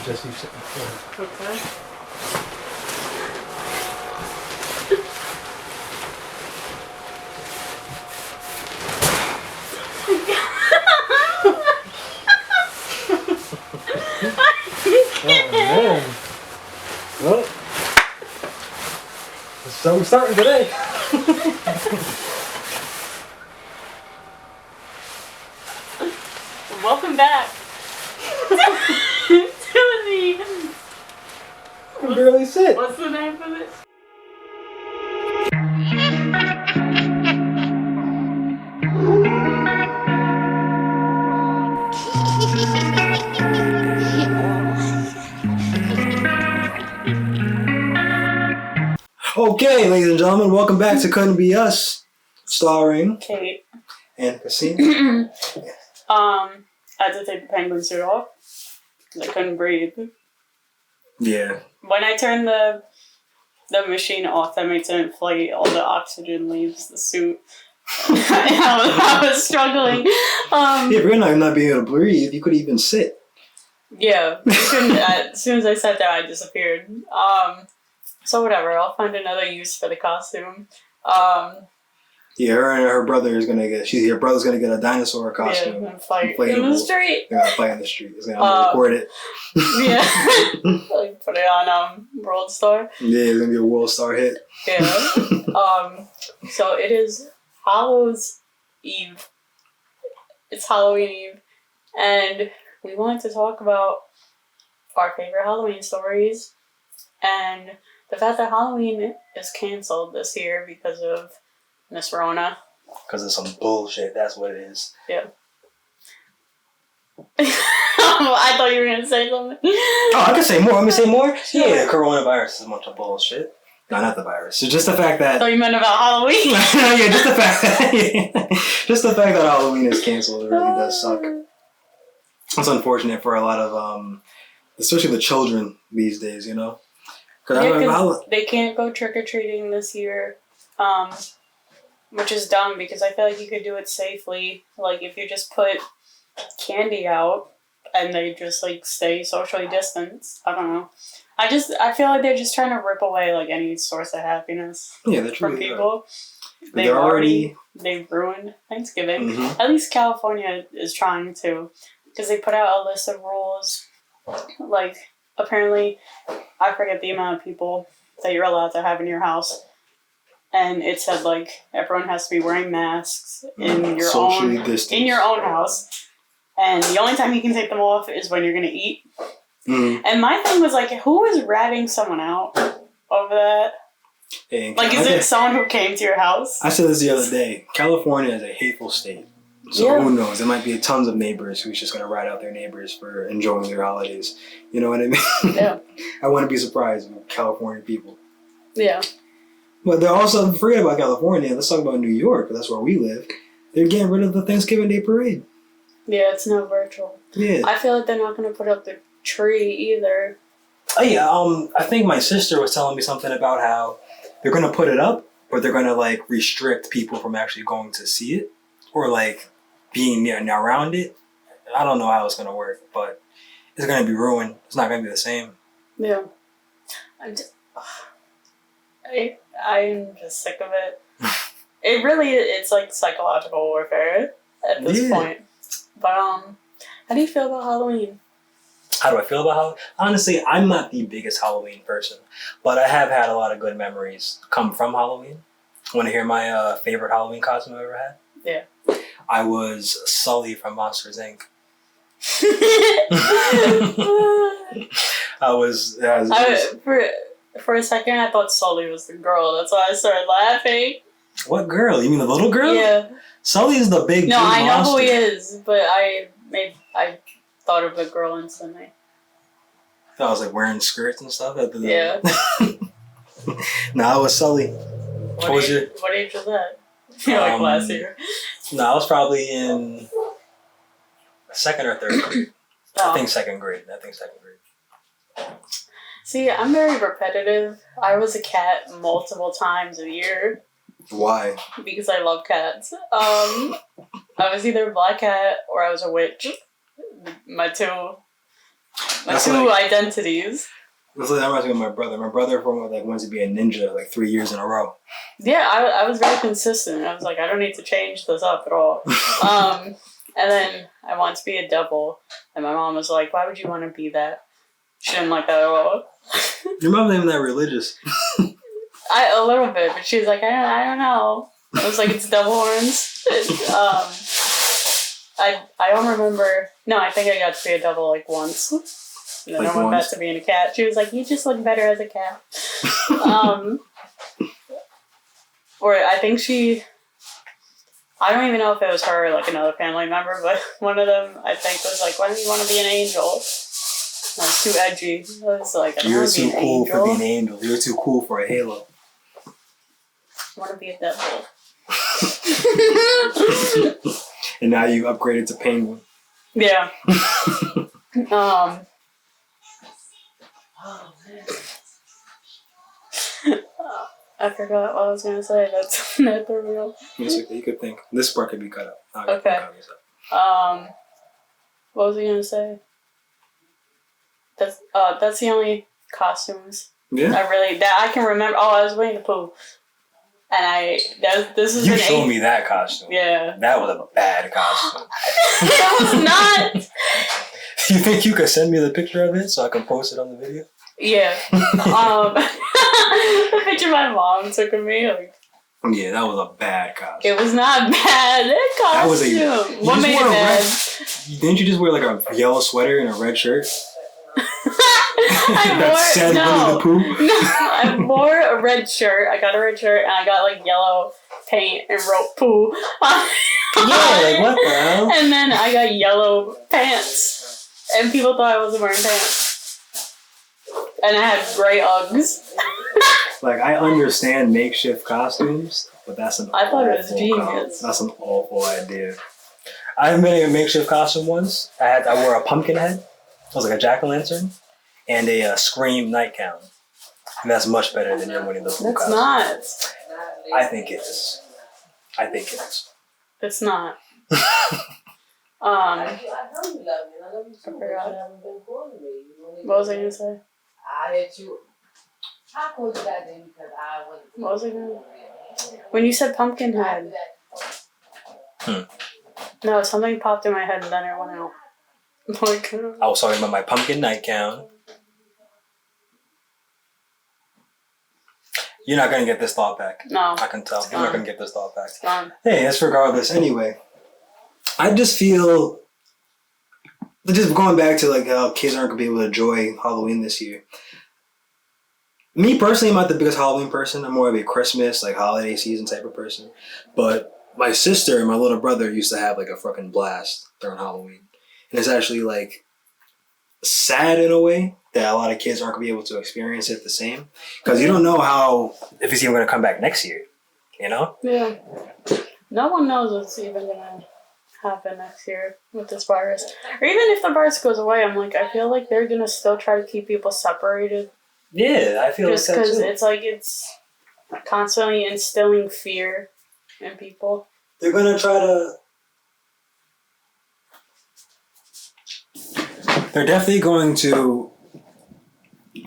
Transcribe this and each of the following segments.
Just you sit before. Okay. Oh man. Well, so we're starting today. Welcome back to the... I can barely sit. What's the name for this? Okay, ladies and gentlemen, welcome back to Couldn't Be Us, starring Kate. and Kaiseam. I had to take the penguin suit off because I couldn't breathe. Yeah. When I turned the machine off, that makes it inflate. All the oxygen leaves the suit. I was struggling. Yeah, if you're not being able to breathe, you could even sit. Yeah, as soon as I sat down, I disappeared. So whatever, I'll find another use for the costume. Yeah, her brother's gonna get a dinosaur costume. Yeah, and fight in the street. They're gonna fight in the street. He's gonna record it. Yeah, like put it on World Star. Yeah, it's gonna be a World Star hit. Yeah. So it is Hallows Eve. It's Halloween Eve, and we wanted to talk about our favorite Halloween stories, and the fact that Halloween is canceled this year because of Miss Rona. Because of some bullshit. That's what it is. Yeah. I thought you were gonna say something. Oh, I can say more. Want me to say more? Sure. Yeah, coronavirus is a bunch of bullshit. No, not the virus. So just the fact that. So you meant about Halloween? Yeah, just the fact that Halloween is canceled really does suck. It's unfortunate for a lot of especially the children these days, you know. Because they can't go trick or treating this year, which is dumb because I feel like you could do it safely. Like if you just put candy out and they just like stay socially distanced. I don't know. I feel like they're just trying to rip away like any source of happiness from people. They've ruined Thanksgiving. Mm-hmm. At least California is trying to, because they put out a list of rules. Like apparently, I forget the amount of people that you're allowed to have in your house, and it said like everyone has to be wearing masks in your own house, and the only time you can take them off is when you're gonna eat. Mm-hmm. And my thing was like, who is ratting someone out over that? Hey, like, is it someone who came to your house? I said this the other day. California is a hateful state. So who knows? There might be tons of neighbors who's just going to rat out their neighbors for enjoying their holidays. You know what I mean? Yeah. I wouldn't be surprised with California people. Yeah. But they're also, forget about California, let's talk about New York, because that's where we live. They're getting rid of the Thanksgiving Day parade. Yeah, it's now virtual. Yeah. I feel like they're not going to put up the tree either. Oh yeah, I think my sister was telling me something about how they're going to put it up, but they're going to like restrict people from actually going to see it or like being around it. I don't know how it's going to work, but it's going to be ruined. It's not going to be the same. Yeah. I'm just sick of it. It's like psychological warfare at this point. But how do you feel about Halloween? How do I feel about Halloween? Honestly, I'm not the biggest Halloween person, but I have had a lot of good memories come from Halloween. Want to hear my favorite Halloween costume I've ever had? Yeah. I was Sully from Monsters, Inc. For a second, I thought Sully was the girl. That's why I started laughing. What girl? You mean the little girl? Yeah. Sully is the big No, I know monster. who he is, but I thought of the girl instantly. I was like wearing skirts and stuff. Yeah. No, I was Sully. What age was that? Like last year? No, I was probably in second or third grade. I think second grade. See, I'm very repetitive. I was a cat multiple times a year. Why? Because I love cats. I was either a black cat or I was a witch. My two My two identities. That's like, that reminds me of my brother. My brother wanted to be a ninja like 3 years in a row. Yeah, I was very consistent. I was like, I don't need to change this up at all. And then I wanted to be a devil, and my mom was like, "Why would you want to be that?" She didn't like that at all. Your mom's not even that religious. A little bit, but she was like, I don't know. I was like, it's devil horns. I don't remember. No, I think I got to be a devil like once. And then I went back to being a cat. She was like, you just look better as a cat. Or I think I don't even know if it was her or like another family member, but one of them I think was like, why don't you want to be an angel? I was too edgy. I was like, I don't want to be an angel. You're too cool for being an angel. You're too cool for a halo. I want to be a devil. And now you upgraded to penguin. Yeah. I forgot what I was gonna say. That's not the real. It's okay. You could think. This part could be cut out. Okay. What was I gonna say? That's the only costumes. Yeah. I can remember. Oh, I was Winnie the Pooh, and this is. You showed me that costume. Yeah. That was a bad costume. That was not. You think you could send me the picture of it so I can post it on the video? Yeah. The picture my mom took of me, like. Yeah, that was a bad costume. It was not bad. That costume. That was what made it bad? Didn't you just wear like a yellow sweater and a red shirt? I wore a red shirt. I got a red shirt and I got like yellow paint and wrote poo. Yeah, like what the hell? And then I got yellow pants. And people thought I wasn't wearing pants. And I had gray Uggs. Like, I understand makeshift costumes, but that's an I thought it was genius. That's an awful idea. I've been in a makeshift costume once. I wore a pumpkin head. It was like a jack-o'-lantern. And a Scream nightgown. And that's much better than your Winnie the Pooh costume. It's not. I think it is. It's not. I forgot. What was I going to say? What was I going to say? When you said pumpkin head. No, something popped in my head and then it went out. I was talking about my pumpkin nightgown. You're not going to get this thought back. No. I can tell. You're not going to get this thought back. It's gone. Hey, that's regardless. Anyway, I just feel... Just going back to like how kids aren't going to be able to enjoy Halloween this year. Me personally, I'm not the biggest Halloween person. I'm more of a Christmas, like holiday season type of person. But my sister and my little brother used to have like a fucking blast during Halloween. And it's actually like sad in a way that a lot of kids aren't going to be able to experience it the same. Because you don't know if it's even going to come back next year, you know? Yeah. No one knows what's even going to happen next year with this virus. Or even if the virus goes away, I'm like, I feel like they're going to still try to keep people separated. Yeah, I feel just because it's like it's constantly instilling fear in people. They're going to try to... They're definitely going to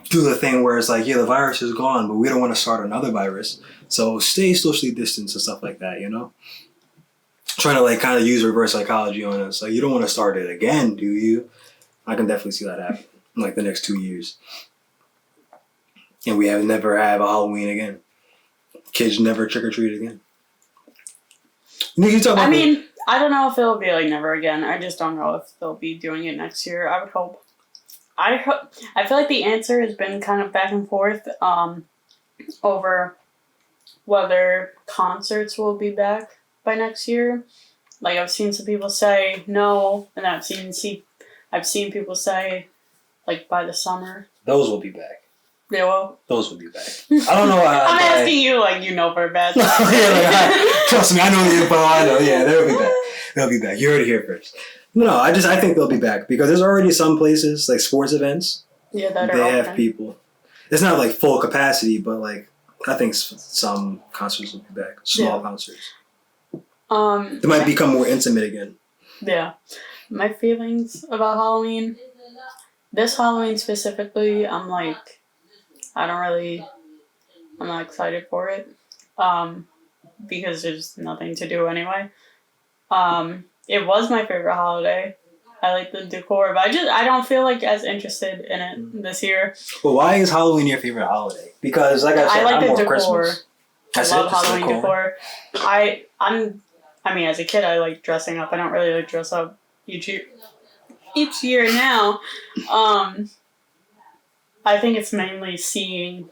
do the thing where it's like, yeah, the virus is gone, but we don't want to start another virus. So stay socially distanced and stuff like that, you know? Trying to like kind of use reverse psychology on us. Like, you don't want to start it again, do you? I can definitely see that happen in like the next 2 years. And we never have a Halloween again. Kids never trick-or-treat again. I mean, I don't know if it'll be like never again. I just don't know if they'll be doing it next year. I would hope. I feel like the answer has been kind of back and forth over whether concerts will be back by next year. Like, I've seen some people say no, and I've seen people say like by the summer. Those will be back. They will? Those will be back. I don't know. I'm asking you like you know for a bad trust me, I know the info. I know. Yeah, they'll be back. They'll be back. You heard it here first. No, I think they'll be back because there's already some places like sports events. Yeah, they have people. It's not like full capacity, but like I think some concerts will be back. Small concerts. They might become more intimate again. Yeah, my feelings about Halloween. this Halloween specifically, I'm not excited for it. Because there's nothing to do anyway. It was my favorite holiday. I like the decor, but I don't feel like as interested in it this year. Well, why is Halloween your favorite holiday? Because like I said, I like I'm the more decor. Christmas. I love Halloween decor. I mean, as a kid, I like dressing up. I don't really like dress up each year now. I think it's mainly seeing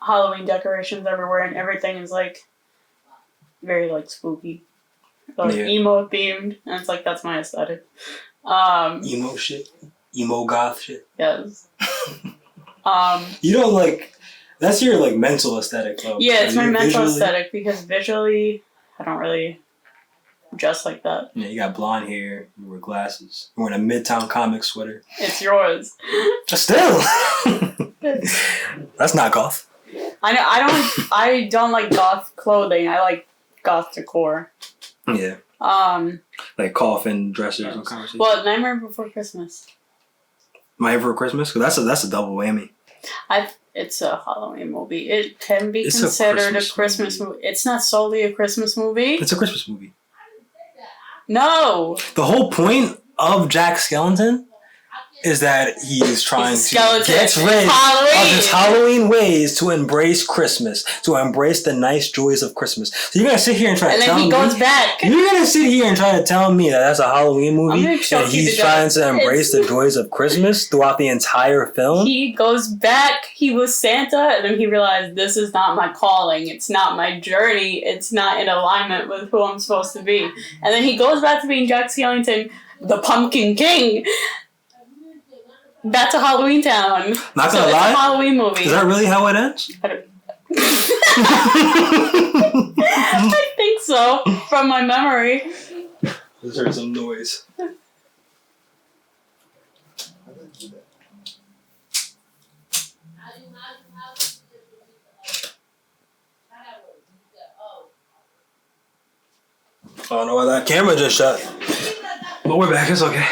Halloween decorations everywhere, and everything is like very like spooky, like emo themed, and it's like that's my aesthetic. Emo shit, emo goth shit. Yes. You don't like. That's your like mental aesthetic, though. Yeah, it's my mental aesthetic because visually, I don't really dress like that. Yeah, you got blonde hair. You wear glasses. You're wearing a Midtown Comics sweater. It's yours. Still. That's not goth. I don't like goth clothing. I like goth decor. Yeah. Like coffin dresses and conversation. Well, Nightmare Before Christmas. Nightmare Before Christmas? Because that's a double whammy. It's a Halloween movie. It can be considered a Christmas movie. It's not solely a Christmas movie. It's a Christmas movie. No. The whole point of Jack Skellington is that he's trying to get rid of his Halloween ways to embrace Christmas, to embrace the nice joys of Christmas. So you're going to sit here and try to tell me... And then he goes back. You're going to sit here and try to tell me that that's a Halloween movie and he's trying to embrace the joys of Christmas throughout the entire film? He goes back. He was Santa, and then he realized this is not my calling. It's not my journey. It's not in alignment with who I'm supposed to be. And then he goes back to being Jack Skellington, the Pumpkin King. Back to Halloween Town. Not gonna lie. It's a Halloween movie. Is that really how it ends? I think so, from my memory. Let's hear some noise. I don't know why that camera just shut. But we're back, it's okay.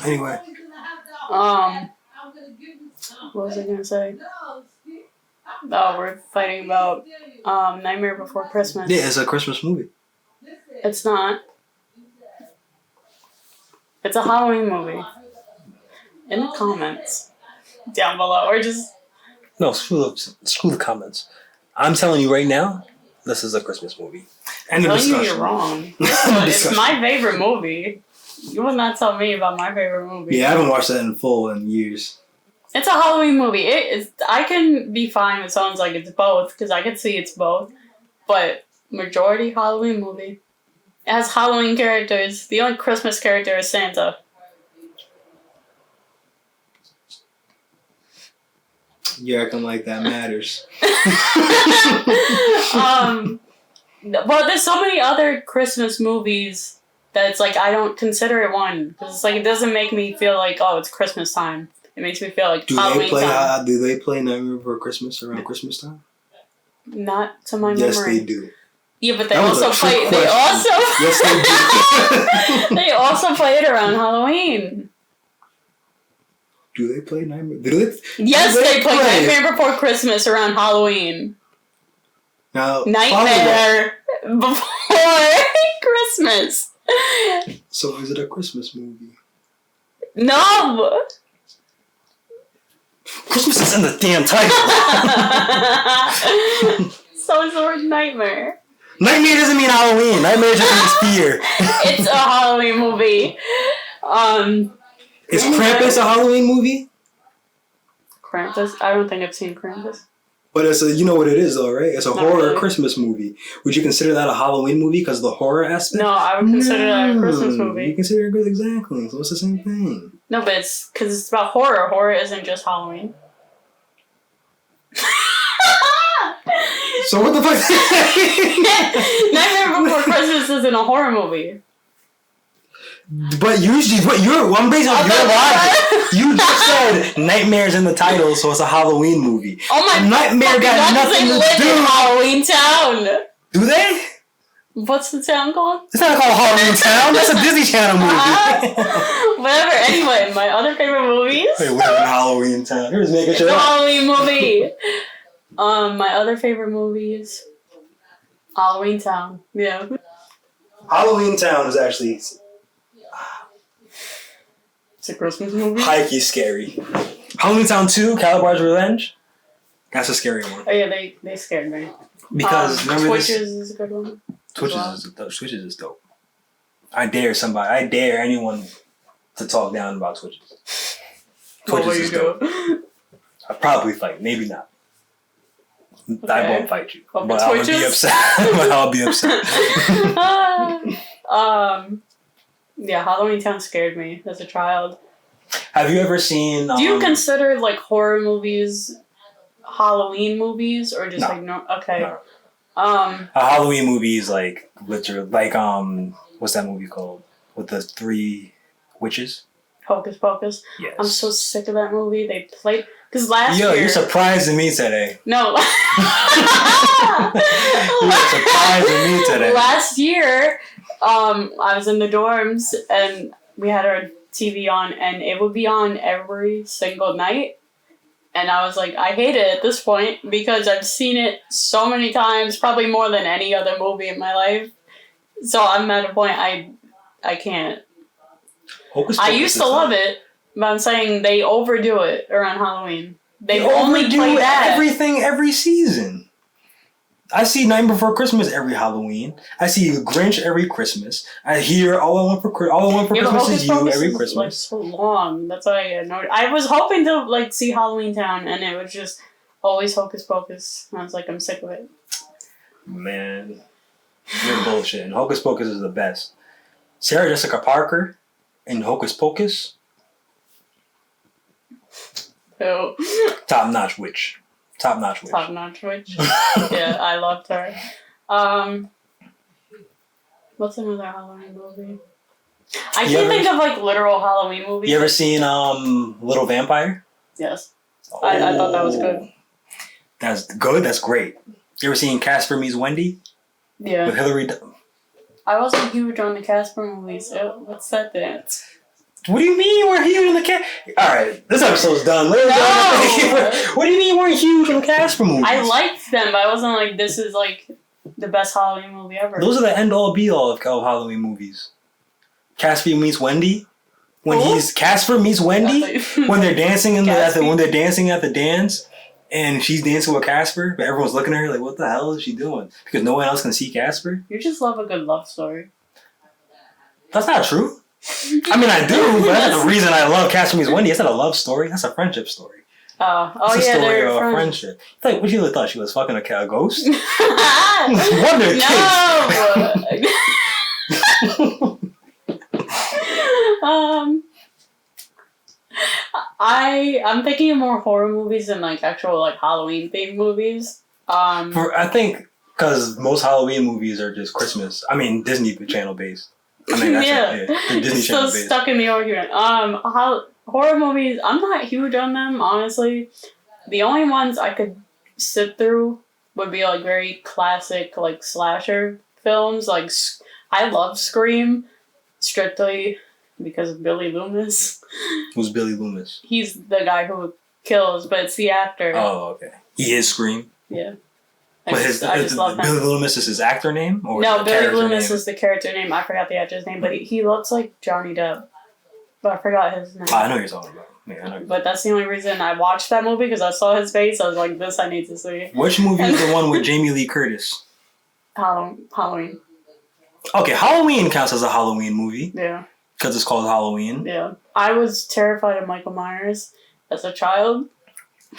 Anyway. What was I gonna say? Oh, we're fighting about Nightmare Before Christmas. Yeah, it's a Christmas movie. It's not. It's a Halloween movie. In the comments. Down below, or just... No, screw the comments. I'm telling you right now, this is a Christmas movie. I'm telling you you're wrong. It's my favorite movie. You will not tell me about my favorite movie. Yeah, I haven't watched that in full in years. It's a Halloween movie. I can be fine with someone's like it's both, because I can see it's both. But majority Halloween movie. It has Halloween characters. The only Christmas character is Santa. You acting like that matters. Well, there's so many other Christmas movies that it's like I don't consider it one, because it's like it doesn't make me feel like, oh, it's Christmas time. It makes me feel like Halloween time. Do they play Nightmare Before Christmas around Christmas time? Not to my memory. Yes, they do. Yeah, but they also play. Yes, they do. They also play it around Halloween. Do they play Nightmare? Yes, they play Nightmare Before Christmas around Halloween. Now, Nightmare Before Christmas. So is it a Christmas movie? No. Christmas is in the damn title. So is the word nightmare. Nightmare doesn't mean Halloween. Nightmare just means fear. It's a Halloween movie. Is Krampus a Halloween movie? Krampus? I don't think I've seen Krampus. But you know what it is though, right? It's a horror Christmas movie. Would you consider that a Halloween movie because of the horror aspect? No, I would consider that a Christmas movie. You consider it exactly. So it's the same thing. No, but it's because it's about horror. Horror isn't just Halloween. So what the fuck? Nightmare Before Christmas isn't a horror movie. But usually, I'm based on your logic. You just said Nightmare's in the title, so it's a Halloween movie. Oh my! Nightmare got nothing to do in Halloween Town. Do they? What's the town called? It's not called Halloween Town. That's a Disney Channel movie. Whatever. Anyway, my other favorite movies. Wait, we're in Halloween Town. You're just making It's sure. a Halloween movie. My other favorite movies. Halloween Town. Yeah. Halloween Town is actually It's a Christmas movie. hikey scary. Halloween Town 2, Calabar's Revenge. That's a scary one. Oh yeah, they scared me. Because remember Twitches is a good one. Twitches is dope. I dare anyone to talk down about Twitches. What will you do? I'll probably fight, maybe not. Okay. I won't fight you. Open But I'll be Twitches? upset. But I'll be upset. Yeah, Halloween Town scared me as a child. Have you ever seen Do you consider like horror movies Halloween movies or just No. like no? Okay. No. Um. a Halloween movie is like literally like what's that movie called? With the 3 witches? Hocus Pocus. Yes. I'm so sick of that movie. They played because last Yo, year. you're surprising me today. No. You're surprising me today. Last year, I was in the dorms and we had our TV on, and it would be on every single night. And I was like, I hate it at this point because I've seen it so many times, probably more than any other movie in my life. So I'm at a point I can't. Hocus I Pocus used is to love like- it, but I'm saying they overdo it around Halloween. They They only overdo play that. everything every season. I see Night Before Christmas every Halloween. I see Grinch every Christmas. I hear All I Want for Yeah, but Christmas Hocus is You Pocus every is, Christmas. like so long. That's why I ignored it. I was hoping to like see Halloween Town, and it was just always Hocus Pocus. And I was like, I'm sick of it. Man, you're bullshit. And Hocus Pocus is the best. Sarah Jessica Parker in Hocus Pocus, So top notch witch. Top notch witch. top notch witch. Yeah, I loved her. What's another Halloween movie? I You can't ever- think of like literal Halloween movies. You ever seen Little Vampire? Yes. I thought that was good. That's good. That's great. You ever seen Casper Meets Wendy Yeah. with Hillary? I wasn't huge on the Casper movies. What's that dance? What do you mean you weren't huge on the cat? All right, this episode's done. No! What do you mean you weren't huge on the Casper movies? I liked them, but I wasn't like, this is like the best Halloween movie ever. Those are the end all be all of Halloween movies. Casper Meets Wendy. Casper Meets Wendy when they're dancing when they're dancing at the dance. And she's dancing with Casper, but everyone's looking at her like, what the hell is she doing? Because no one else can see Casper? You just love a good love story. That's not true. I mean, I do, but that's not the reason I love Casper Meets Wendy. It's not a love story. That's a friendship story. Oh It's a yeah, story they're of a friends. friendship. Like, what you thought she was fucking a ghost? Wonder No. I'm thinking of more horror movies than like actual like Halloween themed movies. I think because most Halloween movies are just Christmas. I mean, Disney Channel based. I mean, that's yeah, they're Disney still Channel based. stuck in the argument. Horror movies. I'm not huge on them, honestly. The only ones I could sit through would be like very classic like slasher films. Like I love Scream, strictly because of Billy Loomis. Who's Billy Loomis? He's the guy who kills, but it's the actor. Oh, okay. He is Scream. Yeah. But I just love him. Billy Loomis is his actor name? Or No, the Billy character Loomis name? is the character name. I forgot the actor's name, but he looks like Johnny Depp. But I forgot his name. Oh, I know what you're talking about. Yeah, I know. But that's the only reason I watched that movie, because I saw his face. I was like, this I need to see. Which movie is the one with Jamie Lee Curtis? Halloween. Okay, Halloween counts as a Halloween movie Yeah. because it's called Halloween. Yeah. I was terrified of Michael Myers as a child.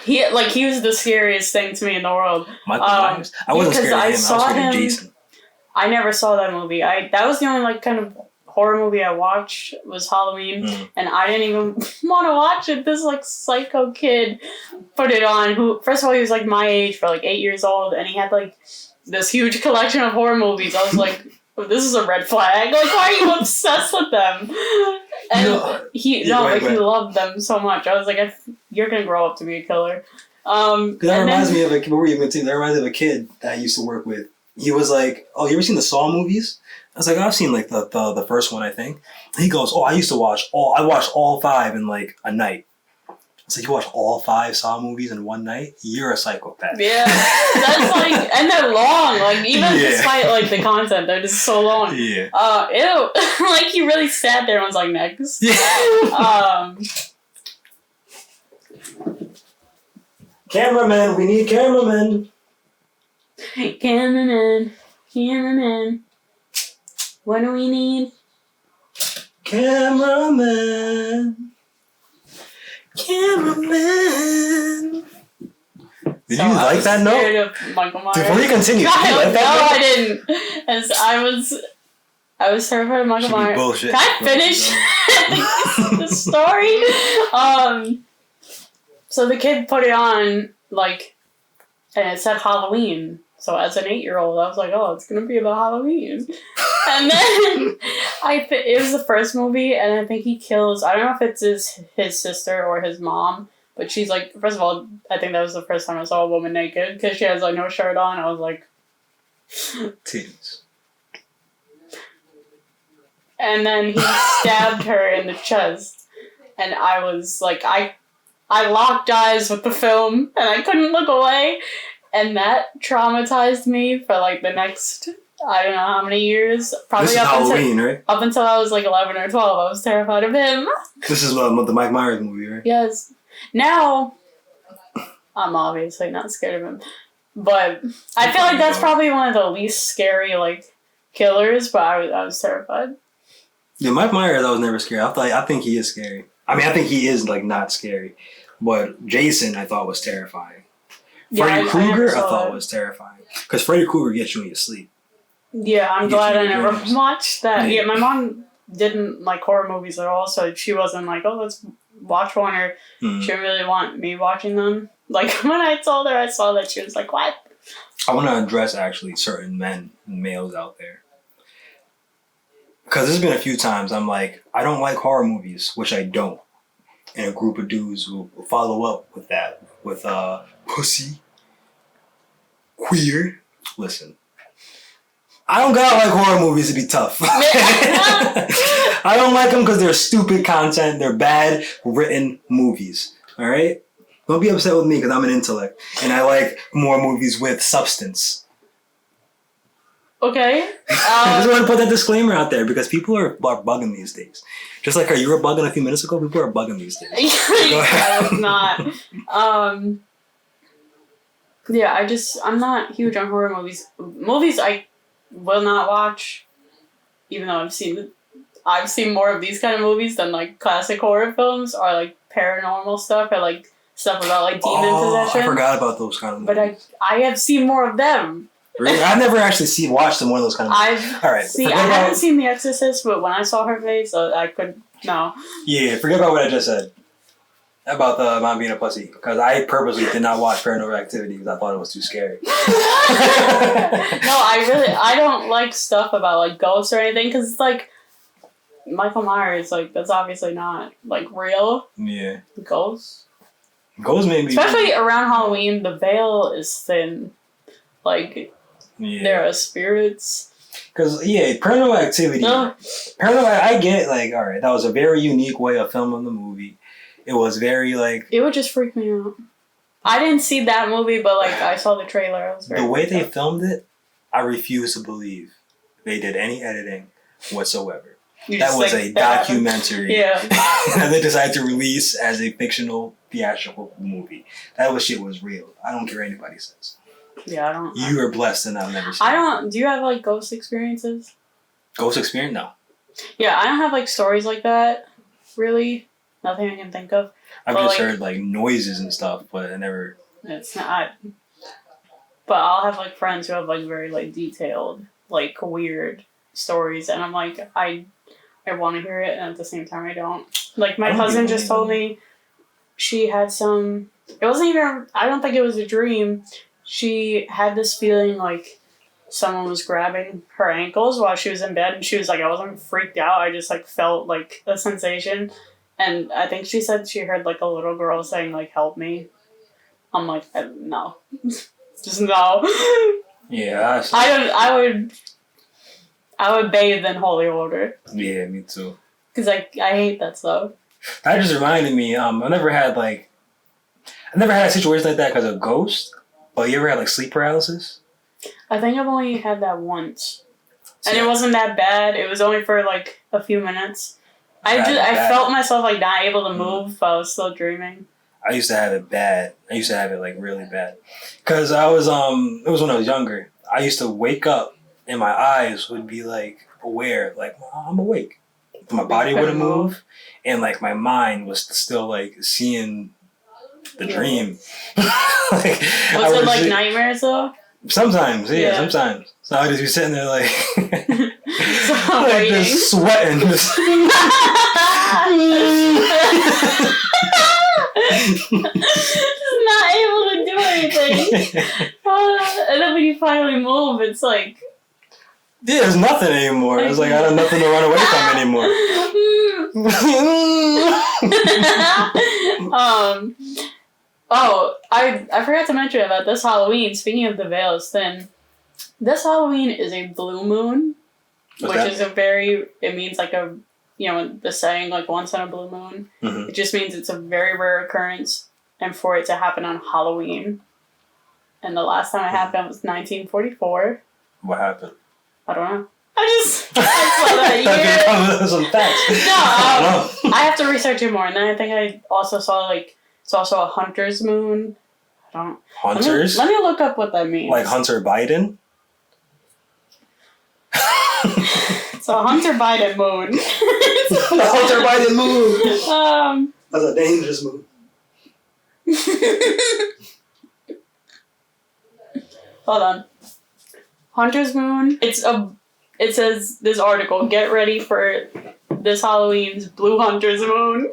He was the scariest thing to me in the world. Michael Myers. I wasn't because scared of him. I was saw scared of him- Jason. I never saw that movie. That was the only like kind of horror movie I watched was Halloween, and I didn't even want to watch it. This like psycho kid put it on. Who, first of all, he was like my age, for like 8 years old, and he had like this huge collection of horror movies. I was like, oh, this is a red flag. Like, why are you obsessed with them? And he loved them so much. I was like, you're gonna grow up to be a killer. That reminds me of a kid that I used to work with. he was like, "Oh, you ever seen the Saw movies?" I was like, "I've seen like the first one, I think." And he goes, "Oh, I watched all 5 in like a night." I was like, "You watched all 5 Saw movies in one night? You're a psychopath." Yeah, that's like, and they're long. Like even despite like the content, they're just so long. Yeah. Ew. Like he really sat there and was like, next. Yeah. Cameraman, we need cameraman. Cameraman. What do we need? Cameraman. Did you like that note? Michael Myers. Before you continue, did you like that note? No, I didn't. As I was terrified of Michael Myers. Bullshit. Can I finish the story? So the kid put it on, like, and it said Halloween. So as an 8-year-old, I was like, oh, it's going to be about Halloween. And then it was the first movie, and I think he kills, I don't know if it's his sister or his mom, but she's like, first of all, I think that was the first time I saw a woman naked, because she has like no shirt on. I was like... Titties. And then he stabbed her in the chest, and I was like, I locked eyes with the film, and I couldn't look away. And that traumatized me for like the next, I don't know how many years. Probably this is Halloween, right? Up until I was like 11 or 12, I was terrified of him. This is the Mike Myers movie, right? Yes. Now, I'm obviously not scared of him. But I feel like that's probably one of the least scary, like, killers, but I was terrified. Yeah, Mike Myers, I was never scared. I think he is scary. I mean, I think he is, like, not scary. But Jason, I thought, was terrifying. Freddy Krueger, I thought was terrifying. Because Freddy Krueger gets you in your sleep. Yeah, I'm glad I never watched that. Yeah, my mom didn't like horror movies at all, so she wasn't like, oh, let's watch one, or she didn't really want me watching them. Like, when I told her I saw that, she was like, what? I want to address, actually, certain men and males out there. Because there's been a few times I'm like, I don't like horror movies, which I don't. And a group of dudes will follow up with that. With pussy, queer. Listen, I don't gotta like horror movies to be tough. I don't like them because they're stupid content. They're bad written movies. All right, don't be upset with me because I'm an intellect and I like more movies with substance. Okay. I just want to put that disclaimer out there because people are bugging these days. Just like you were bugging a few minutes ago, people are bugging these days. I was not. Yeah, I'm not huge on horror movies. Movies I will not watch, even though I've seen more of these kind of movies than like classic horror films or like paranormal stuff or like stuff about like demon possession. I forgot about those kind of movies. But I have seen more of them. Really? I've never actually watched one of those kind of movies. All right. I haven't seen The Exorcist, but when I saw her face, I could no. Yeah, forget about what I just said about the mom being a pussy, because I purposely did not watch Paranormal Activity because I thought it was too scary. No, I don't like stuff about like ghosts or anything because it's like Michael Myers, like that's obviously not like real. Yeah. Ghosts maybe. Especially around Halloween, the veil is thin. Like. Yeah. There are spirits. Because, Paranormal Activity. I get, like, alright, that was a very unique way of filming the movie. It was very, like... It would just freak me out. I didn't see that movie, but, like, I saw the trailer. The way they filmed it, I refuse to believe they did any editing whatsoever. That was a documentary that they decided to release as a fictional, theatrical movie. That shit was real. I don't care what anybody says. Yeah, I don't. You are blessed and I've never seen Do you have, like, ghost experiences? Ghost experience? No. Yeah, I don't have, like, stories like that, really. Nothing I can think of. I've just heard, like, noises and stuff, but I never... It's not... But I'll have, like, friends who have, like, very, like, detailed, like, weird stories, and I'm like, I want to hear it, and at the same time I don't. Like, my cousin just told me she had some... It wasn't even... I don't think it was a dream. She had this feeling like someone was grabbing her ankles while she was in bed, and she was like, I wasn't freaked out, I just like felt like a sensation, and I think she said she heard like a little girl saying like, help me. I'm like, no. Just no. Yeah, I would bathe in holy water. Yeah, me too. Because I hate that stuff. That just reminded me. I never had a situation like that because of ghosts. But you ever had like sleep paralysis? I think I've only had that once, and it wasn't that bad. It was only for like a few minutes. I felt myself like not able to move. But I was still dreaming. I used to have it bad. I used to have it like really bad, because I was it was when I was younger. I used to wake up and my eyes would be like aware, like I'm awake. My body wouldn't move, and like my mind was still like seeing the dream. Was it like nightmares though? Sometimes, yeah, sometimes. So I just be sitting there like, like just sweating. Just not able to do anything. And then when you finally move, it's like... Yeah, there's nothing anymore. It's like I have nothing to run away from anymore. I forgot to mention about this Halloween. Speaking of the veil is thin, this Halloween is a blue moon, it means like a, the saying like once in a blue moon. Mm-hmm. It just means it's a very rare occurrence, and for it to happen on Halloween. And the last time it happened was 1944. What happened? I don't know. I saw that year. Some facts. No, I have to research it more. And then I think I also saw it's also a hunter's moon. I don't. Hunters? Let me look up what that means. Like Hunter Biden? It's a Hunter Biden moon. The Hunter Biden moon. That's a dangerous moon. Hold on. Hunter's moon. It says this article. Get ready for this Halloween's blue hunter's moon.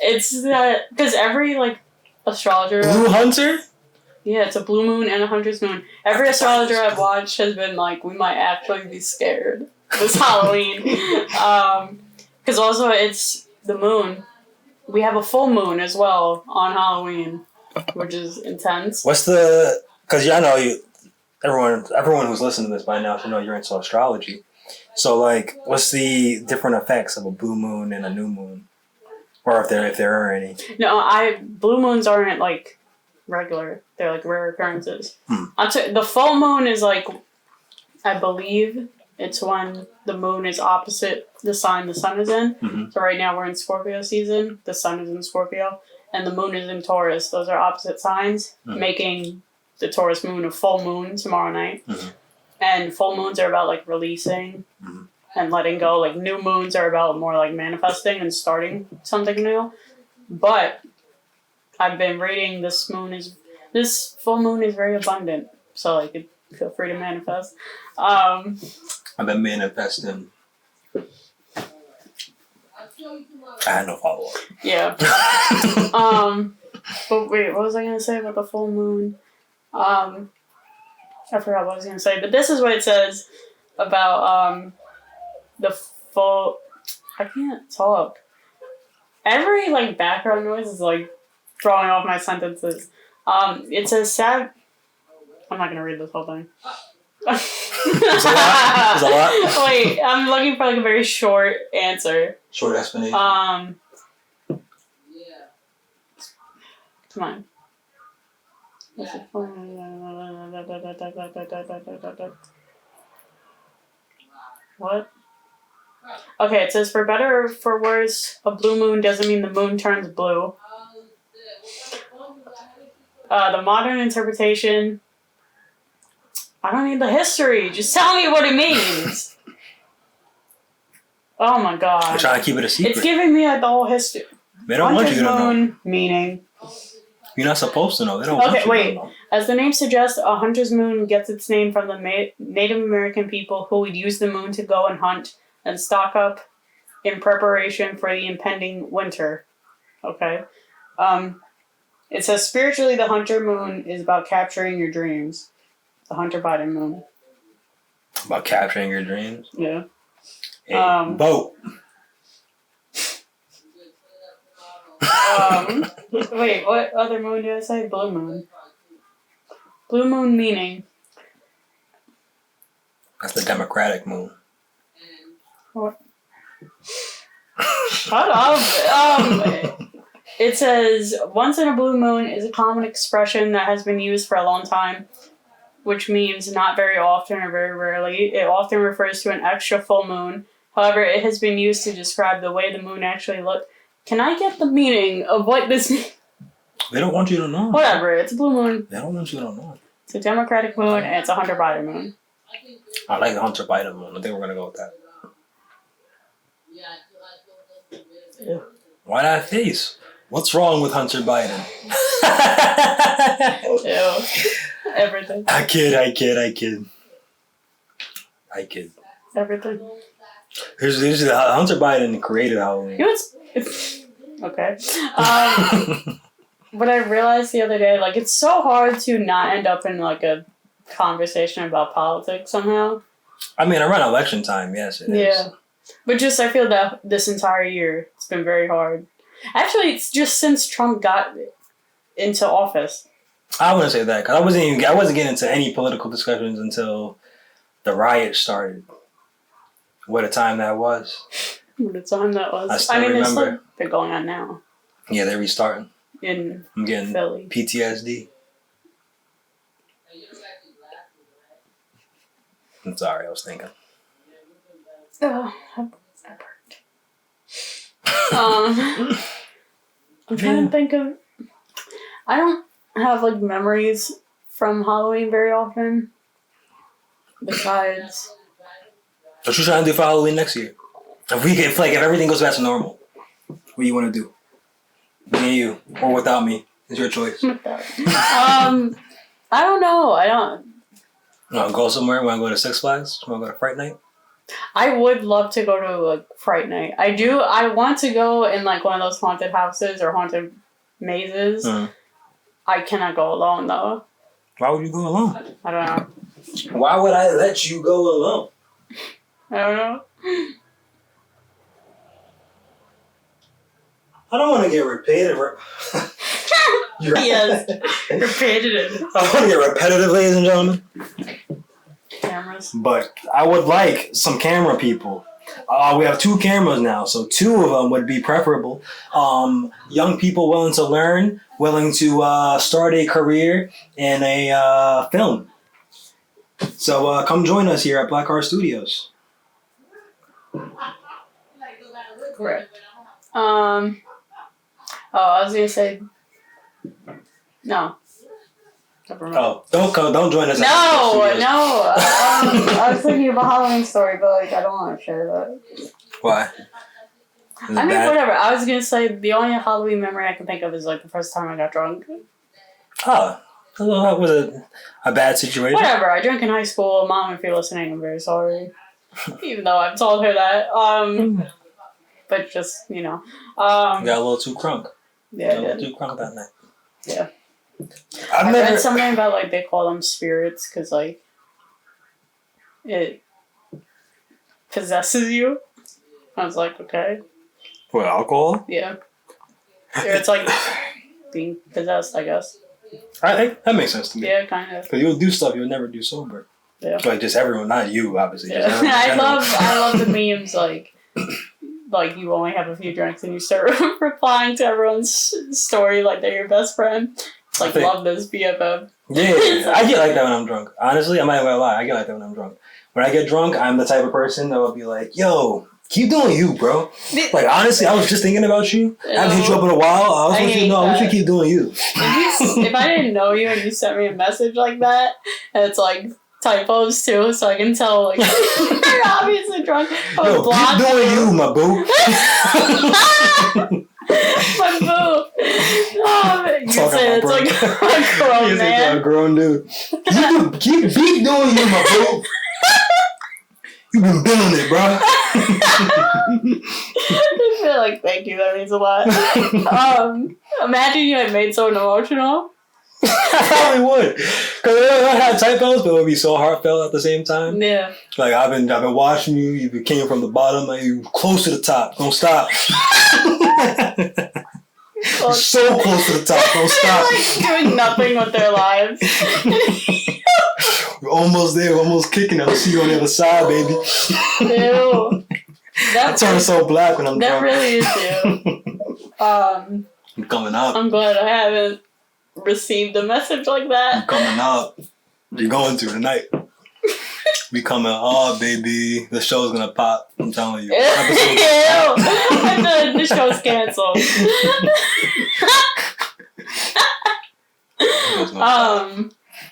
It's that because every astrologer. Blue hunter. Yeah, it's a blue moon and a hunter's moon. Every astrologer I've watched has been like, we might actually be scared this Halloween. Because also it's the moon. We have a full moon as well on Halloween, which is intense. Because I know everyone who's listening to this by now should know you're into astrology. So what's the different effects of a blue moon and a new moon? Or if there are any? No, blue moons aren't regular. They're rare occurrences. The full moon is I believe it's when the moon is opposite the sign the sun is in. Mm-hmm. So right now we're in Scorpio season. The sun is in Scorpio and the moon is in Taurus. Those are opposite signs, making the Taurus moon a full moon tomorrow night. Mm-hmm. And full moons are about releasing and letting go. New moons are about more manifesting and starting something new. But I've been reading this full moon is very abundant. So feel free to manifest. I've been manifesting. I had no follow-up. Yeah. But wait, what was I going to say about the full moon? I forgot what I was going to say, but this is what it says about the full... I can't talk. Every background noise is throwing off my sentences. It says sad... I'm not going to read this whole thing. It's a lot. Wait, I'm looking for a very short answer. Short explanation. Come on. What? Okay, it says for better or for worse, a blue moon doesn't mean the moon turns blue. The modern interpretation... I don't need the history. Just tell me what it means. Oh my god. I'm trying to keep it a secret. It's giving me the whole history. They don't want you to know. Meaning. You're not supposed to know. They don't want you to know. Okay, wait. As the name suggests, a hunter's moon gets its name from the Native American people who would use the moon to go and hunt and stock up in preparation for the impending winter. Okay. It says spiritually the hunter moon is about capturing your dreams. The Hunter Biden moon. About capturing your dreams? Yeah. Hey, boat. Wait, what other moon did I say? Blue moon. Blue moon meaning. That's the Democratic moon. What? Shut up. It says, once in a blue moon is a common expression that has been used for a long time, which means not very often or very rarely. It often refers to an extra full moon. However, it has been used to describe the way the moon actually looked. Can I get the meaning of what this means? They don't want you to know. Whatever, it's a blue moon. They don't want you to know. It's a Democratic moon, and it's a Hunter Biden moon. I like the Hunter Biden moon. I think we're going to go with that. Yeah. Why that face? What's wrong with Hunter Biden? Ew. Everything. I kid. Everything. Here's the Hunter Biden created Halloween. You know what's... Okay. What I realized the other day, like, it's so hard to not end up in, like, a conversation about politics somehow. I mean, around election time, yes, it is. Yeah. But just, I feel that this entire year, it's been very hard. Actually, it's just since Trump got into office. I wouldn't say that, because I wasn't getting into any political discussions until the riot started. What a time that was. What a time that was. I still remember. They're going on now. Yeah, they're restarting. In I'm getting Philly. PTSD. I'm sorry, I was thinking. Oh, I burped. I'm trying to think of... I don't have, like, memories from Halloween very often. Besides... What you trying to do for Halloween next year? If everything goes back to normal, what do you want to do? Me and you, or without me? It's your choice. I don't know. I don't... You want to go somewhere? Want to go to Six Flags? Want to go to Fright Night? I would love to go to, like, Fright Night. I do. I want to go in, like, one of those haunted houses or haunted mazes. Mm-hmm. I cannot go alone, though. Why would you go alone? I don't know. Why would I let you go alone? I don't know. I don't want to get repetitive. Yes. Repetitive. I want to get repetitive, ladies and gentlemen. Cameras. But I would like some camera people. We have 2 cameras now, so 2 of them would be preferable. Young people willing to learn, willing to start a career in a film. So come join us here at BlackHeart Studios. Correct. I was gonna say no. Oh, don't join us. No. I was thinking of a Halloween story, but like I don't want to share that. Why? I mean, whatever. I was gonna say the only Halloween memory I can think of is like the first time I got drunk. Oh, that was a bad situation. Whatever. I drank in high school. Mom, if you're listening, I'm very sorry. Even though I've told her that. But just, you know. Got a little too crunk. Yeah. A little too crunk that night. Yeah. I read something about, like, they call them spirits because, like, it possesses you. I was like, okay. What, alcohol? Yeah. It's like being possessed, I guess. I think that makes sense to me. Yeah, kind of. Because you'll do stuff you'll never do sober. Yeah. Like, just everyone, not you, obviously. Yeah. Just I love the memes, like you only have a few drinks and you start replying to everyone's story like they're your best friend. It's like, love this BFF. Yeah, I get like that when I'm drunk. Honestly, I'm not gonna lie. I get like that when I'm drunk. When I get drunk, I'm the type of person that will be like, yo, keep doing you, bro. Like, honestly, I was just thinking about you. I haven't hit you up in a while. I want you to know, I want you to keep doing you. If I didn't know you and you sent me a message like that, and it's like typos too, so I can tell, like, you're obviously drunk. Yo, keep doing you, my boo. My boo. You say it's like a grown man. A grown dude. Keep doing you, my boo. You've been feeling it, bro. I feel like, thank you, that means a lot. Imagine you had made someone emotional. I probably would, because I had typos, but it would be so heartfelt at the same time. Yeah. Like, I've been watching you. You came from the bottom, like you close to the top. Don't stop. Well, so close to the top. Don't stop. They're like doing nothing with their lives. We're almost there. We're almost kicking. I'll see you on the other side, baby. Ew. I turn so black when I'm that drunk. really is you. I'm coming up. I'm glad I haven't received a message like I'm that. coming up. You're going to tonight. We coming up, baby. The show's gonna pop. I'm telling you. Ew. I feel like the show's canceled.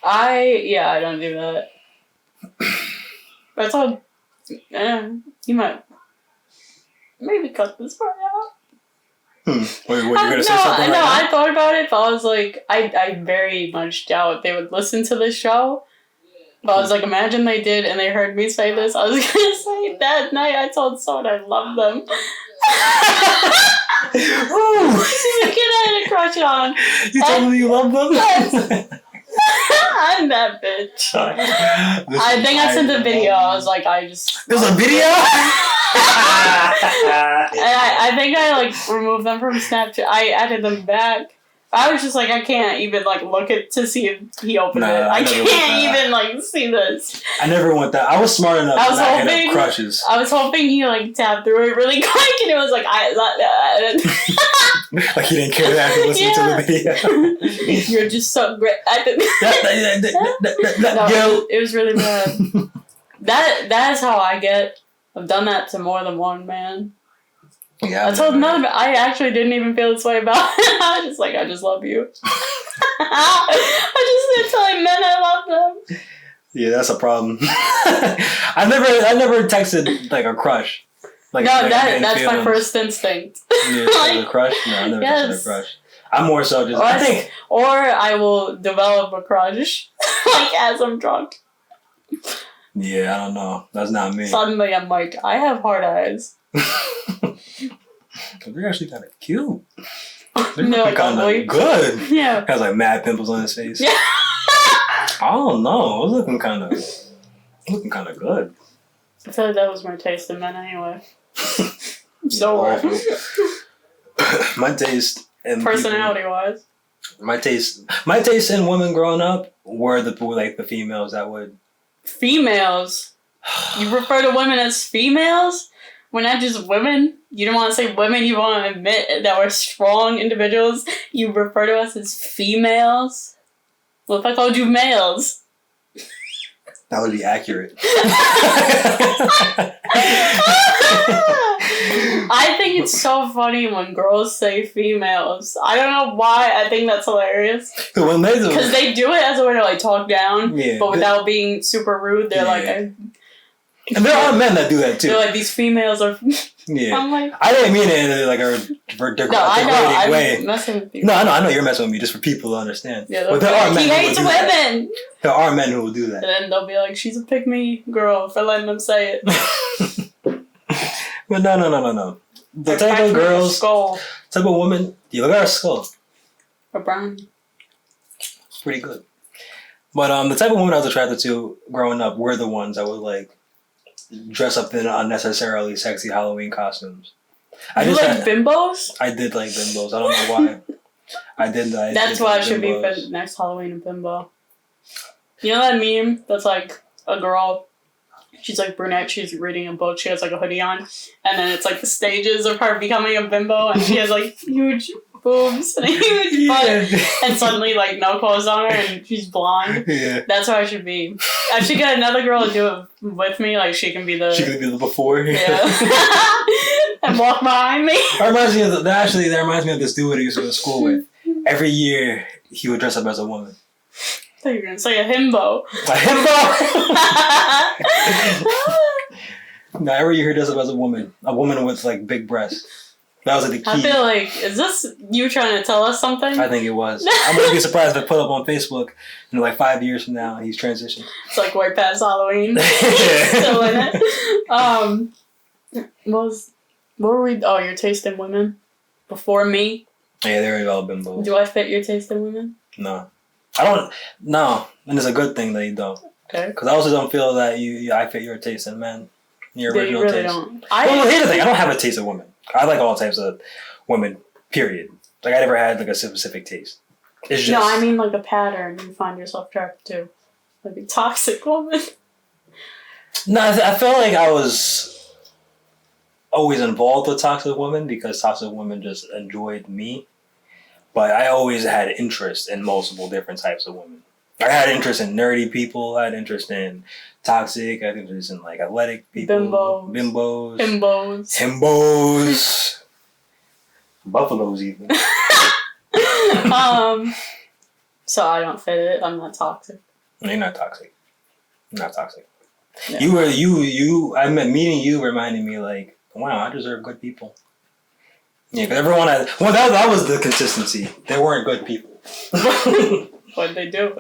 I don't do that. That's all. You might maybe cut this part out. Wait, what, you're gonna say something right no, now? I thought about it, but I was like, I very much doubt they would listen to this show. But I was like, imagine they did and they heard me say this. I was gonna say that night I told someone I love them. The kid I had a crush on. You told me you love them? Yes. I'm that bitch. I think I sent the video. I was like, There's a video? I think I like removed them from Snapchat. I added them back. I was just like, I can't even like look at to see if he opened it. I can't even like see this. I never want that. I was smart enough to not hit up crushes. I was hoping he like tapped through it really quick, and it was like like he didn't care that he listened to the video. You're just so great. It was really bad. That is how I get. I've done that to more than one man. Yeah, I told another. I actually didn't even feel this way about it. I was just like, I just love you. I just been telling men I love them. Yeah, that's a problem. I never texted like a crush. Like, no, like that's my first instinct. Yeah, like, a crush. No, I never texted a crush. I'm more so just. Or I will develop a crush, like as I'm drunk. Yeah, I don't know. That's not me. Suddenly, I'm like, I have hard eyes. They're actually kind of cute. They're like kind of good. Yeah. Has like mad pimples on his face. Yeah. I don't know. It was looking kind of good. I feel like that was my taste in men anyway. So my taste in personality-wise. My taste in women growing up were the females that would. Females. You refer to women as females? We're not just women. You don't want to say women. You want to admit that we're strong individuals. You refer to us as females. What if I called you males? That would be accurate. I think it's so funny when girls say females. I don't know why. I think that's hilarious. Because they do it as a way to like talk down, but without being super rude. They're like, and there are men that do that too. They're like, these females are. Yeah. I'm like, I didn't mean it in like a degrading way. I'm messing with you. No, I know you're messing with me just for people to understand. Yeah, but there are men. He hates women. There are men who will do that. And then they'll be like, she's a pick-me girl for letting them say it. But no. The type of girls, type of woman, you look at her skull. Or brown. It's pretty good. But the type of woman I was attracted to growing up were the ones that would like dress up in unnecessarily sexy Halloween costumes. You like bimbos? I did like bimbos. I don't know why. That's why I should be for next Halloween, a bimbo. You know that meme that's like a girl, she's like brunette, she's reading a book, she has like a hoodie on, and then it's like the stages of her becoming a bimbo, and she has like huge boobs and a huge butt, and suddenly like no clothes on her and she's blonde. Yeah. That's what I should be. I should get another girl to do it with me, like she can be the before. Yeah. And walk behind me. That reminds me of this dude I used to go to school with. Every year he would dress up as a woman. I thought you were gonna say a himbo. A himbo. No, every year he dressed up as a woman with like big breasts. That was like the key. I feel like, is this you trying to tell us something? I think it was. I'm gonna be surprised if I put up on Facebook in like 5 years from now he's transitioned. It's like way past Halloween. Still in it. What were we? Oh, your taste in women before me. Yeah, they're all bimbos. Do I fit your taste in women? No, I don't. No, and it's a good thing that you don't. Okay. Because I also don't feel that I fit your taste in men. Your original you really taste. Don't. Well, here's the thing. I don't have a taste of women. I like all types of women, period. Like I never had like a specific taste. It's just No, I mean like a pattern you find yourself attracted to. Like a toxic woman. No, I felt like I was always involved with toxic women because toxic women just enjoyed me. But I always had interest in multiple different types of women. I had interest in nerdy people. I had interest in toxic. I had interest in like athletic people. Himbos. Buffaloes even. So I don't fit it. I'm not toxic. No, you're not toxic. You're not toxic. No. I mean, meeting you reminded me like, wow, I deserve good people. Yeah, because everyone had, well, that was the consistency. They weren't good people. What'd they do?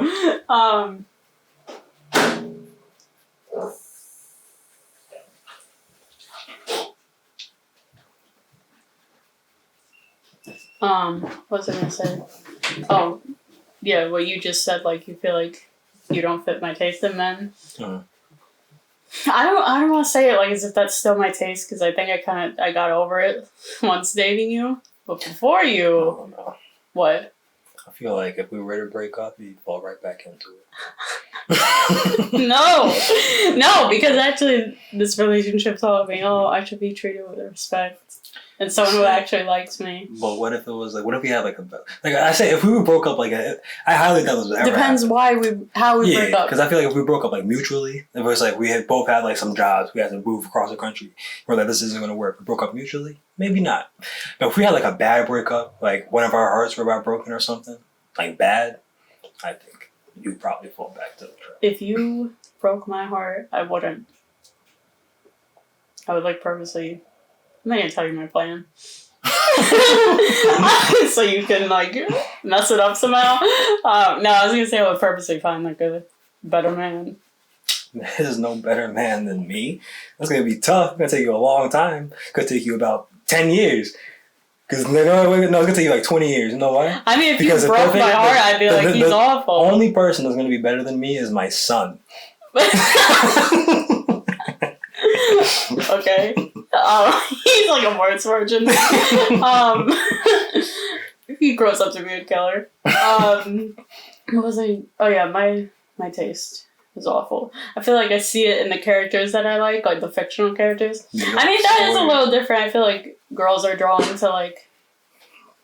What was I gonna say? Oh, yeah, what you just said, like, you feel like you don't fit my taste in men. Uh-huh. I don't want to say it like as if that's still my taste, because I think I got over it once dating you. But before you, No. what? I feel like if we were to break up, you'd fall right back into it. No, because actually this relationship taught me, I should be treated with respect. And someone who actually likes me. But what if it was like, what if we had like I say, if we were broke up I highly doubt this would ever Depends happen. how we break up. Because I feel like if we broke up like mutually, if it was like we had both had like some jobs, we had to move across the country, we're like, this isn't going to work. We broke up mutually, maybe not. But if we had like a bad breakup, like one of our hearts were about broken or something, like bad, I think you'd probably fall back to the trap. If you broke my heart, I wouldn't. I would like purposely. I'm not gonna tell you my plan. So you can like mess it up somehow. No, I was gonna say I would purposely find like a better man. There's no better man than me. That's gonna be tough. It's gonna take you a long time. Could take you about 10 years. Because no, it's gonna take you like 20 years. You know why? I mean, if you broke my heart, I'd be like, he's awful. Only person that's gonna be better than me is my son. Okay. He's like a words virgin. He grows up to be a killer. What was I? Oh yeah, my taste is awful. I feel like I see it in the characters that I like the fictional characters. I mean, that is a little different. I feel like girls are drawn to like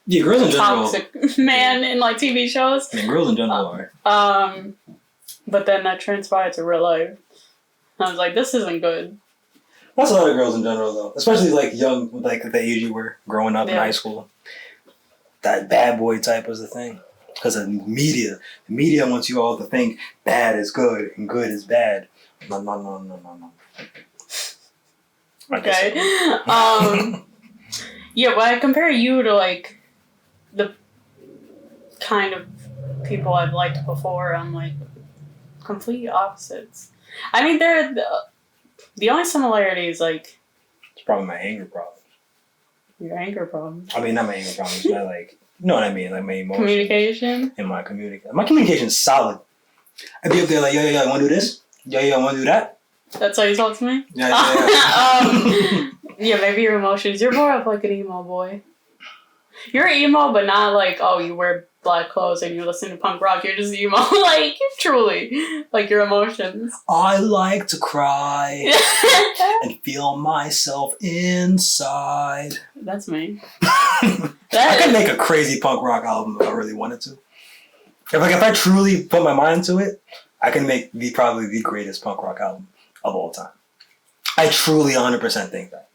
girls in general. Toxic man in like TV shows. Yeah, girls in general are. But then that transpired to real life. I was like, this isn't good. That's a lot of girls in general, though. Especially, like, young, like, the age you were growing up in high school. That bad boy type was the thing. Because the media wants you all to think bad is good and good is bad. No. Okay. Yeah, when I compare you to, like, the kind of people I've liked before, I'm, like, complete opposites. I mean, they're... The only similarity is like... It's probably my anger problems. Your anger problems? I mean, not my anger problems, but like... You know what I mean? Like my emotions. Communication? And my communication. My communication's solid. I'd be up there like, yo, I want to do this? Yo, I want to do that? That's how you talk to me? Yeah. Yeah, maybe your emotions. You're more of like an emo boy. You're emo, but not like, you wear black clothes and you listen to punk rock. You're just emo. Like, truly. Like, your emotions. I like to cry and feel myself inside. That's me. I could make a crazy punk rock album if I really wanted to. If I truly put my mind to it, I can make probably the greatest punk rock album of all time. I truly 100% think that.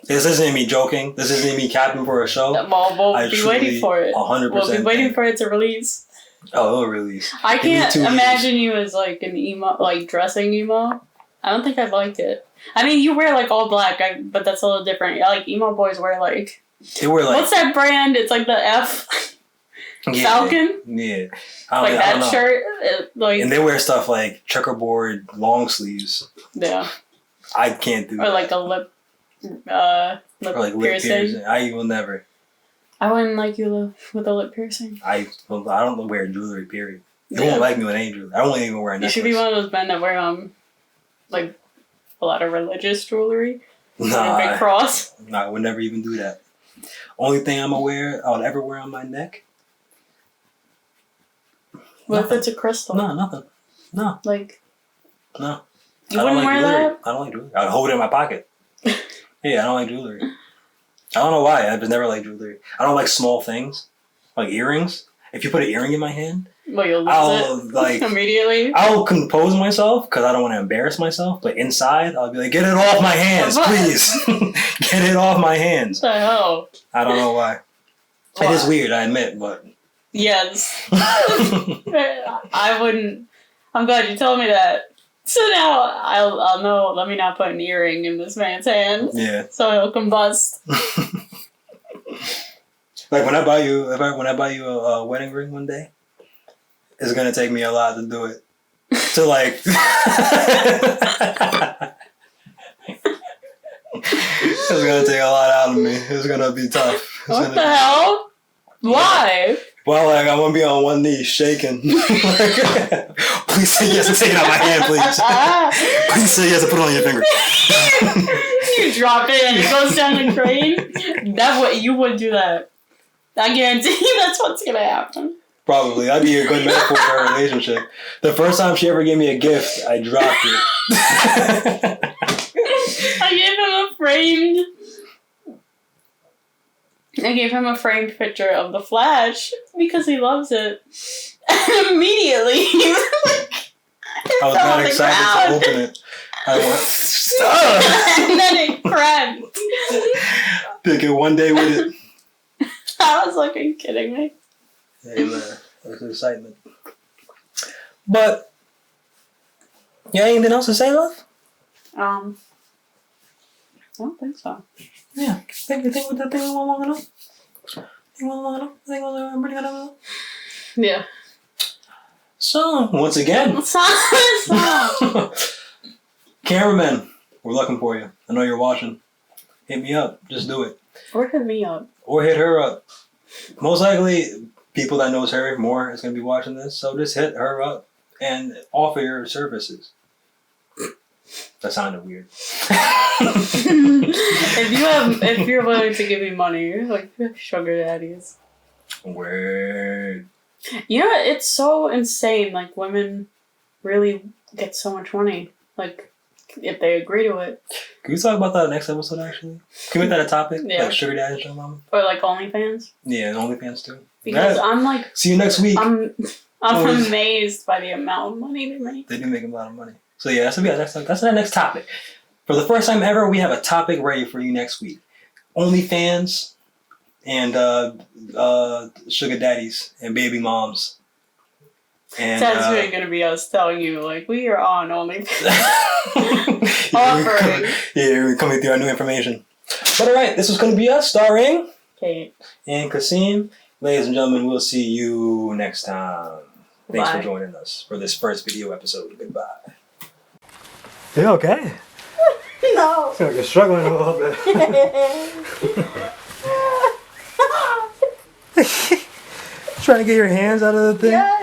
This isn't me joking. This isn't me capping for a show. Well, we'll be waiting for it. 100%. We'll be waiting for it to release. Oh, it'll release. I can't imagine you as like an emo, like dressing emo. I don't think I'd like it. I mean, you wear like all black, but that's a little different. Like emo boys wear like. They wear like. What's that brand? It's like the F. Falcon. Yeah. Like that shirt, like. And they wear stuff like checkerboard long sleeves. Yeah. I can't do. Or like a lip piercing. I will never. I wouldn't like you with a lip piercing. I don't wear jewelry. Period. You won't like me with any jewelry. I won't even wear a necklace. You should be one of those men that wear like a lot of religious jewelry. Nah, a big cross. Nah, I would never even do that. Only thing I'll ever wear on my neck. What if it's a crystal? No, nothing. No. Like. No. You wouldn't wear that? I don't like jewelry. I'd hold it in my pocket. Yeah, I don't like jewelry. I don't know why. I've just never liked jewelry. I don't like small things, like earrings. If you put an earring in my hand, well, you'll lose it immediately. I'll compose myself because I don't want to embarrass myself. But inside, I'll be like, "Get it off my hands, please! Get it off my hands." What the hell? I don't know why. It is weird, I admit, but yes, I wouldn't. I'm glad you told me that. So now I'll know. Let me not put an earring in this man's hand. Yeah. So he'll combust. Like when I buy you a wedding ring one day, it's gonna take me a lot to do it. To like. It's gonna take a lot out of me. It's gonna be tough. What the hell? Why? Well, like I'm gonna be on one knee shaking. Please say yes and take it out of my hand, please. Please say yes and put it on your finger. You drop it and it goes down the crane. That way you would do that. I guarantee you that's what's gonna happen. Probably. I'd be a good metaphor for our relationship. The first time she ever gave me a gift, I dropped it. I gave him a framed picture of the Flash because he loves it. And immediately he was like, I was not excited to open it. I went, and then it cracked. Pick it one day with it. I was like, are you kidding me? Hey man, that's excitement. But, yeah, anything else to say, love? I don't think so. Yeah, think we went long enough? Think we went pretty good enough? Yeah. So, once again. Stop. Cameraman, we're looking for you. I know you're watching. Hit me up. Just do it. Or hit me up. Or hit her up. Most likely, people that knows her more is going to be watching this. So just hit her up and offer your services. That sounded weird. if you're willing to give me money, like sugar daddies. Word. You know, it's so insane. Like women really get so much money. Like if they agree to it. Can we talk about that next episode? Actually, can we make that a topic? Yeah. Like sugar daddy, sugar mama. Or like OnlyFans. Yeah, and OnlyFans too. Because I'm like. See you next week. I'm amazed by the amount of money they make. They do make a lot of money. So yeah, that's the next topic. For the first time ever, we have a topic ready for you next week. OnlyFans and sugar daddies and baby moms. And that's really gonna be us telling you like we are on OnlyFans. Offering. We're coming through our new information. But alright, this was gonna be us starring Kate and Kaiseam. Ladies and gentlemen, we'll see you next time. Thanks for joining us for this first video episode. Goodbye. You okay? No. I feel like you're struggling a little bit. Trying to get your hands out of the thing? Yeah.